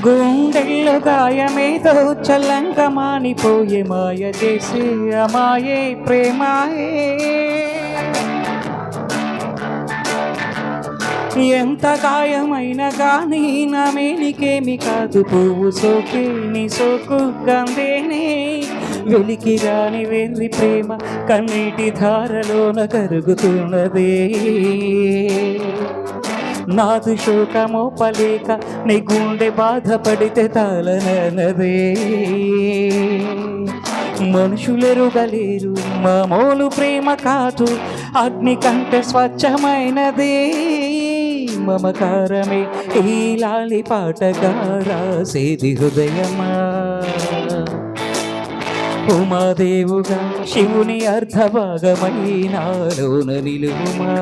గుండెల్లో గాయమేదో చల్లంగా మానిపోయే మాయ చేసే అమాయే ప్రేమాయే. ఎంత గాయమైనా కానీ నా మేనికేమి కాదు, పువ్వు సోకే నీ సోకు గందేనే. వెలికి రాని వెర్రి ప్రేమ కన్నీటి ధారలోన కరుగుతున్నదే. నాదు శోకమోపలేక నీ గుండె బాధపడితే తాళనదే. మనుషులెరుగలేరు మామూలు ప్రేమ కాదు, అగ్ని కంటే స్వచ్ఛమైనదే. మమకారమే ఈ లాలి పాటగా రాసేది హృదయమా. ఉమాదేవుగా శివుని అర్ధభాగమై నాలోన నిలువుమా.